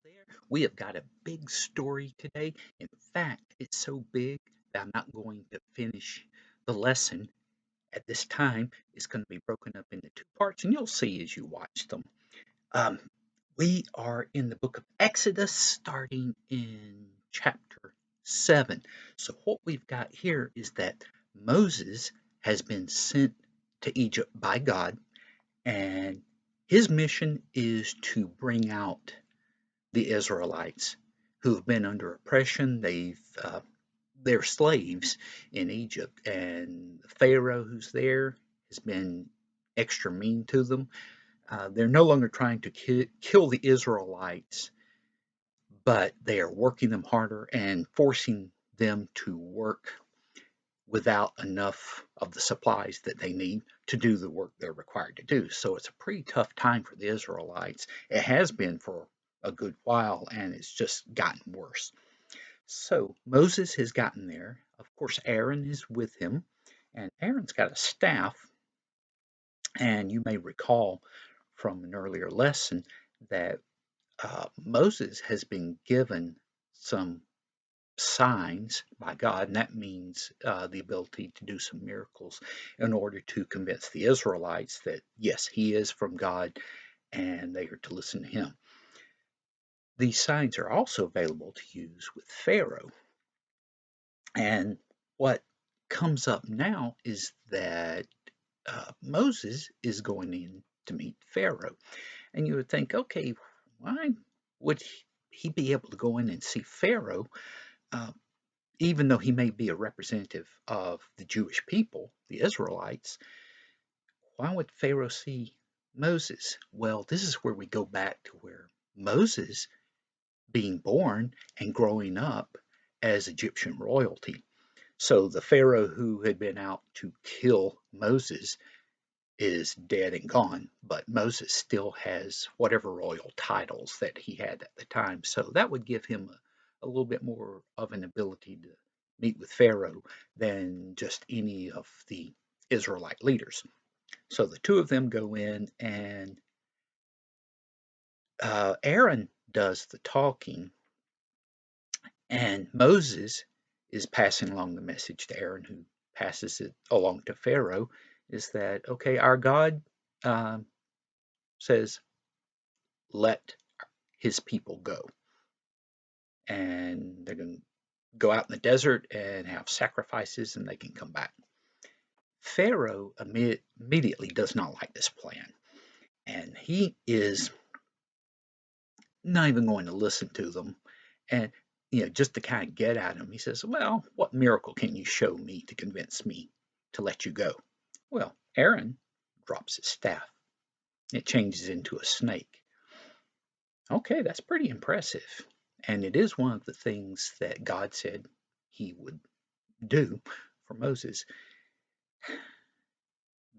there. We have got a big story today. In fact, it's so big that I'm not going to finish the lesson at this time. It's going to be broken up into two parts, and you'll see as you watch them. Um, we are in the book of Exodus, starting in chapter 7. So, what we've got here is that Moses has been sent to Egypt by God, and his mission is to bring out the Israelites who have been under oppression. They're slaves in Egypt, and the Pharaoh who's there has been extra mean to them. They're no longer trying to kill the Israelites, but they are working them harder and forcing them to work without enough of the supplies that they need to do the work they're required to do. So it's a pretty tough time for the Israelites. It has been for a good while, and it's just gotten worse. So Moses has gotten there. Of course, Aaron is with him, and Aaron's got a staff. And you may recall from an earlier lesson that Moses has been given some signs by God, and that means the ability to do some miracles in order to convince the Israelites that, yes, he is from God and they are to listen to him. These signs are also available to use with Pharaoh. And what comes up now is that Moses is going in to meet Pharaoh. And you would think, okay, why would he be able to go in and see Pharaoh? Uh, Even though he may be a representative of the Jewish people, the Israelites, why would Pharaoh see Moses? Well, this is where we go back to where Moses being born and growing up as Egyptian royalty. So the Pharaoh who had been out to kill Moses is dead and gone, but Moses still has whatever royal titles that he had at the time. So that would give him a little bit more of an ability to meet with Pharaoh than just any of the Israelite leaders. So the two of them go in, and Aaron does the talking, and Moses is passing along the message to Aaron, who passes it along to Pharaoh. Is that okay? Our God says, let his people go. And they're going to go out in the desert and have sacrifices and they can come back. Pharaoh immediately does not like this plan. And he is not even going to listen to them. And, just to kind of get at him, he says, well, what miracle can you show me to convince me to let you go? Well, Aaron drops his staff. It changes into a snake. Okay, that's pretty impressive. And it is one of the things that God said he would do for Moses.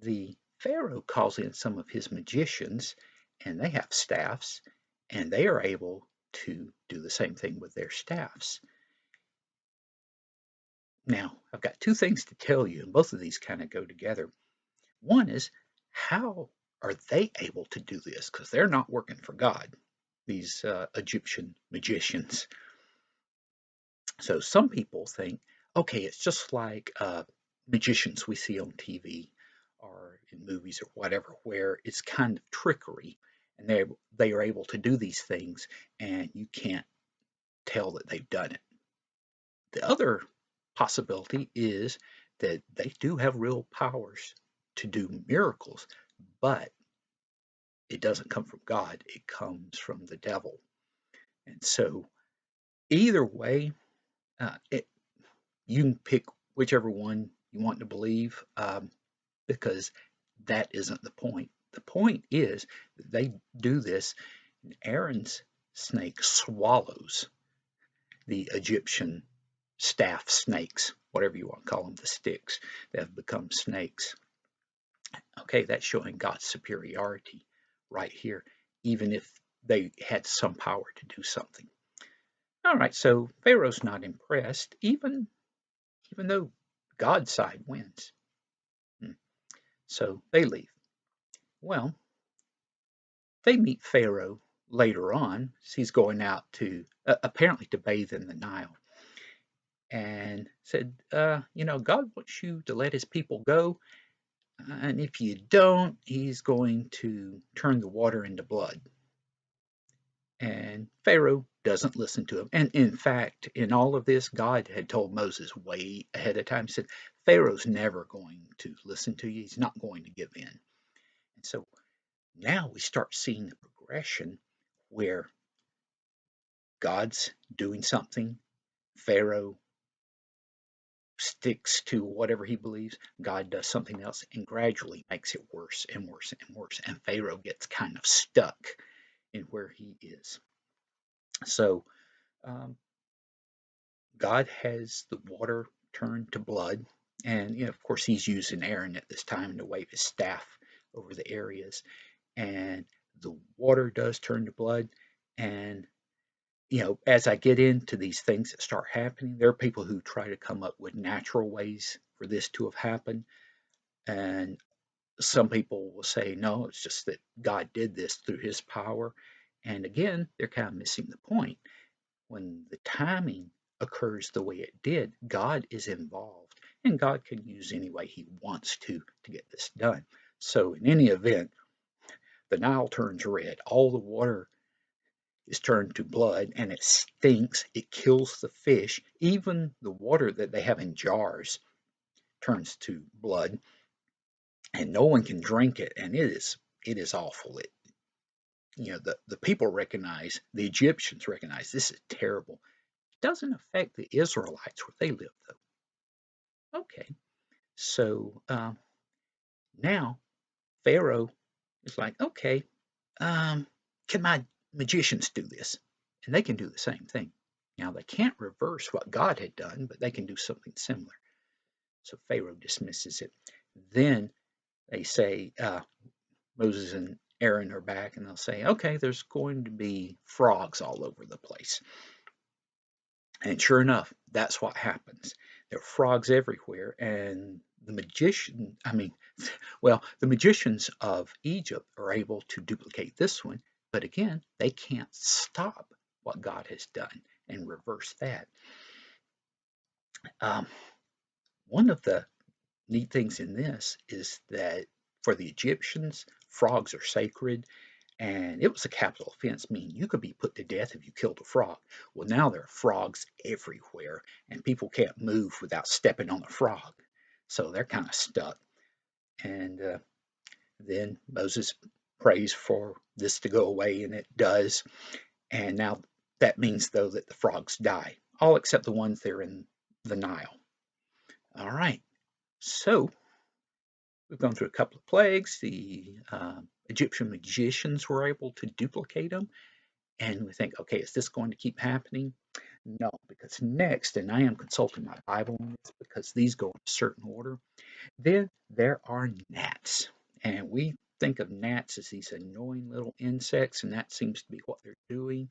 The Pharaoh calls in some of his magicians, and they have staffs, and they are able to do the same thing with their staffs. Now, I've got two things to tell you, and both of these kind of go together. One is, how are they able to do this? Because they're not working for God, these Egyptian magicians. So some people think, okay, it's just like magicians we see on TV or in movies or whatever, where it's kind of trickery, and they are able to do these things, and you can't tell that they've done it. The other possibility is that they do have real powers to do miracles, but it doesn't come from God; it comes from the devil. And so, either way, it, you can pick whichever one you want to believe, because that isn't the point. The point is that they do this, and Aaron's snake swallows the Egyptian staff snakes, whatever you want to call them, the sticks that have become snakes. Okay, that's showing God's superiority right here, even if they had some power to do something. All right, so Pharaoh's not impressed, even though God's side wins. Hmm. So they leave. Well, they meet Pharaoh later on, he's going out to apparently to bathe in the Nile, and said, God wants you to let his people go, and if you don't, he's going to turn the water into blood. And Pharaoh doesn't listen to him. And in fact, in all of this, God had told Moses way ahead of time. He said, Pharaoh's never going to listen to you. He's not going to give in. And so now we start seeing the progression where God's doing something, Pharaoh sticks to whatever he believes, God does something else and gradually makes it worse and worse and worse. And Pharaoh gets kind of stuck in where he is. So God has the water turn to blood. And, of course, he's using Aaron at this time to wave his staff over the areas. And the water does turn to blood. And as I get into these things that start happening, there are people who try to come up with natural ways for this to have happened. And some people will say, no, it's just that God did this through his power. And again, they're kind of missing the point. When the timing occurs the way it did, God is involved. And God can use any way he wants to get this done. So in any event, the Nile turns red. All the water is turned to blood and it stinks. It kills the fish. Even the water that they have in jars turns to blood and no one can drink it. And it is awful. The people recognize, the Egyptians recognize this is terrible. It doesn't affect the Israelites where they live though. Okay, so now Pharaoh is like, okay, can my magicians do this? And they can do the same thing. Now, they can't reverse what God had done, but they can do something similar. So Pharaoh dismisses it. Then they say, Moses and Aaron are back, and they'll say, okay, there's going to be frogs all over the place. And sure enough, that's what happens. There are frogs everywhere, and the magicians of Egypt are able to duplicate this one, but again, they can't stop what God has done and reverse that. Um, One of the neat things in this is that for the Egyptians, frogs are sacred, and it was a capital offense, meaning you could be put to death if you killed a frog. Well, now there are frogs everywhere, and people can't move without stepping on a frog, so they're kind of stuck. And then Moses prays for this to go away, and it does. And now that means, though, that the frogs die, all except the ones that are in the Nile. All right, so we've gone through a couple of plagues. The Egyptian magicians were able to duplicate them. And we think, okay, is this going to keep happening? No, because next, and I am consulting my Bible on this because these go in a certain order, then there are gnats. And we think of gnats as these annoying little insects, and that seems to be what they're doing.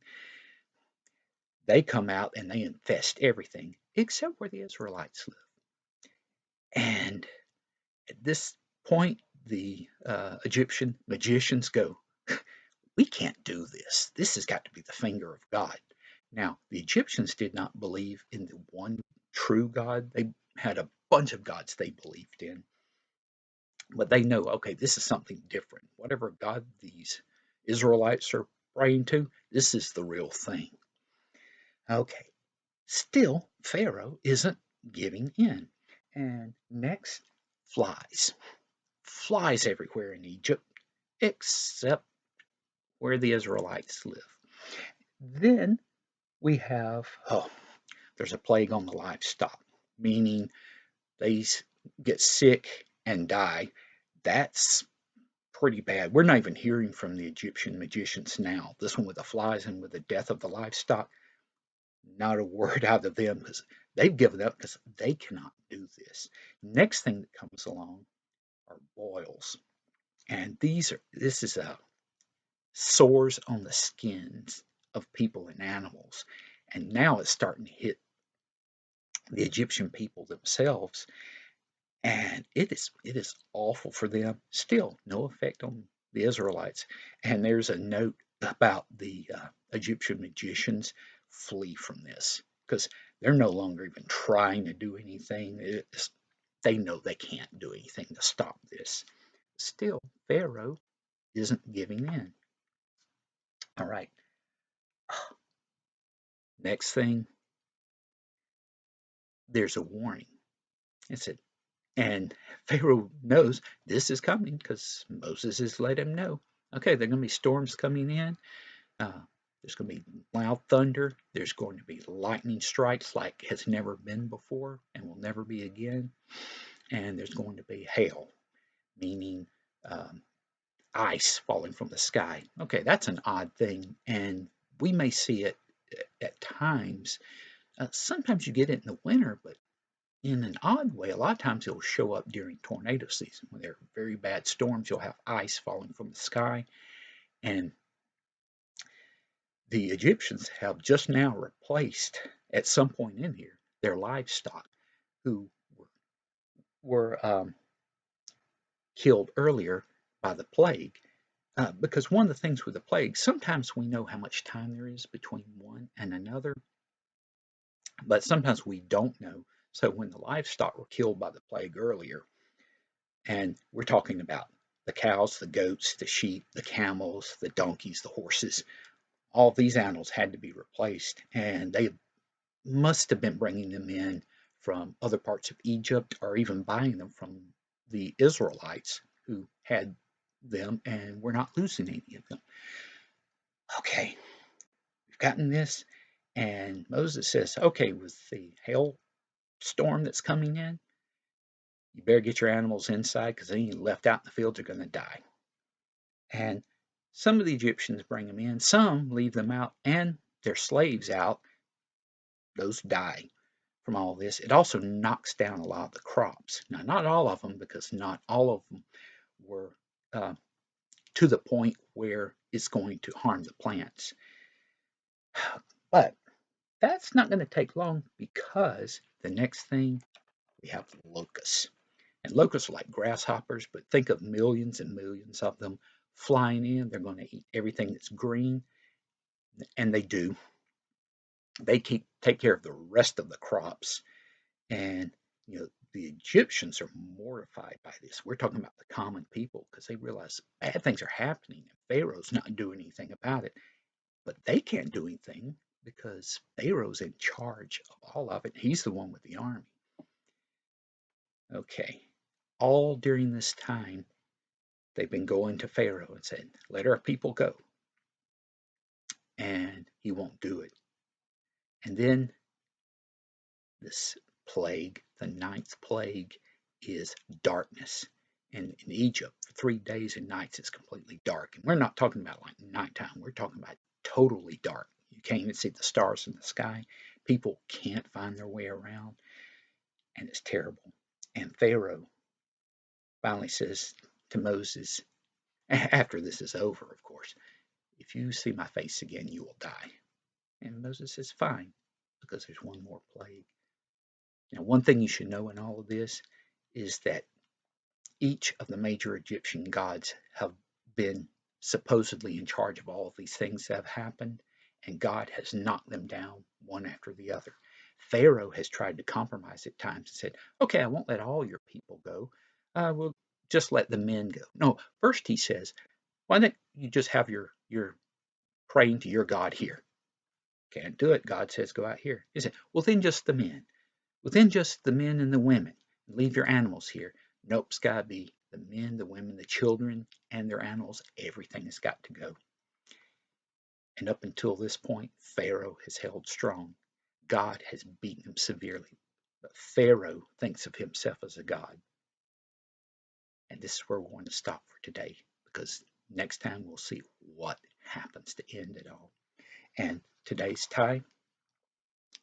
They come out and they infest everything except where the Israelites live. And at this point, the Egyptian magicians go, we can't do this. This has got to be the finger of God. Now, the Egyptians did not believe in the one true God. They had a bunch of gods they believed in. But they know, okay, this is something different. Whatever God these Israelites are praying to, this is the real thing. Okay, still, Pharaoh isn't giving in. And next, flies. Flies everywhere in Egypt, except where the Israelites live. Then we have, there's a plague on the livestock, meaning they get sick and die. That's pretty bad. We're not even hearing from the Egyptian magicians now. This one with the flies and with the death of the livestock, not a word out of them because they've given up because they cannot do this. Next thing that comes along are boils. And this is a sores on the skins of people and animals. And now it's starting to hit the Egyptian people themselves. And it is awful for them. Still, no effect on the Israelites. And there's a note about the Egyptian magicians, flee from this because they're no longer even trying to do anything. They know they can't do anything to stop this. Still, Pharaoh isn't giving in. All right, next thing, there's a warning. It said, and Pharaoh knows this is coming because Moses has let him know. Okay, there are going to be storms coming in. Uh, there's going to be loud thunder. There's going to be lightning strikes like has never been before and will never be again. And there's going to be hail, meaning um, ice falling from the sky. Okay, that's an odd thing, and we may see it at times. Sometimes you get it in the winter, but in an odd way, a lot of times it'll show up during tornado season when there are very bad storms. You'll have ice falling from the sky, and the Egyptians have just now replaced, at some point in here, their livestock who were killed earlier by the plague. Because one of the things with the plague, sometimes we know how much time there is between one and another, but sometimes we don't know. So when the livestock were killed by the plague earlier, and we're talking about the cows, the goats, the sheep, the camels, the donkeys, the horses, all these animals had to be replaced, and they must have been bringing them in from other parts of Egypt or even buying them from the Israelites who had them, and we're not losing any of them. Okay, we've gotten this, and Moses says, okay, with the hailstorm that's coming in, you better get your animals inside because any left out in the fields are going to die. And some of the Egyptians bring them in, some leave them out, and their slaves out. Those die from all this. It also knocks down a lot of the crops. Now, not all of them, because not all of them were uh, to the point where it's going to harm the plants. But that's not going to take long because the next thing we have locusts. And locusts are like grasshoppers, but think of millions and millions of them flying in. They're going to eat everything that's green, and they do. They take care of the rest of the crops. And the Egyptians are mortified by this. We're talking about the common people because they realize bad things are happening and Pharaoh's not doing anything about it. But they can't do anything because Pharaoh's in charge of all of it. He's the one with the army. Okay. All during this time, they've been going to Pharaoh and saying, let our people go. And he won't do it. And then this plague, the ninth plague, is darkness. And in Egypt, for 3 days and nights, it's completely dark. And we're not talking about like nighttime, we're talking about totally dark. You can't even see the stars in the sky. People can't find their way around, and it's terrible. And Pharaoh finally says to Moses, after this is over, of course, if you see my face again, you will die. And Moses says, fine, because there's one more plague. Now, one thing you should know in all of this is that each of the major Egyptian gods have been supposedly in charge of all of these things that have happened, and God has knocked them down one after the other. Pharaoh has tried to compromise at times and said, okay, I won't let all your people go. We'll just let the men go. No, first he says, why don't you just have your praying to your God here? Can't do it. God says, go out here. He said, well, then just the men. Within just the men and the women. Leave your animals here. Nope, it's got to be the men, the women, the children, and their animals. Everything has got to go. And up until this point, Pharaoh has held strong. God has beaten him severely. But Pharaoh thinks of himself as a god. And this is where we're going to stop for today because next time we'll see what happens to end it all. And today's time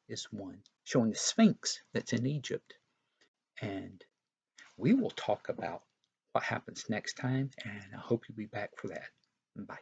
is one showing the Sphinx that's in Egypt. And we will talk about what happens next time, and I hope you'll be back for that. Bye.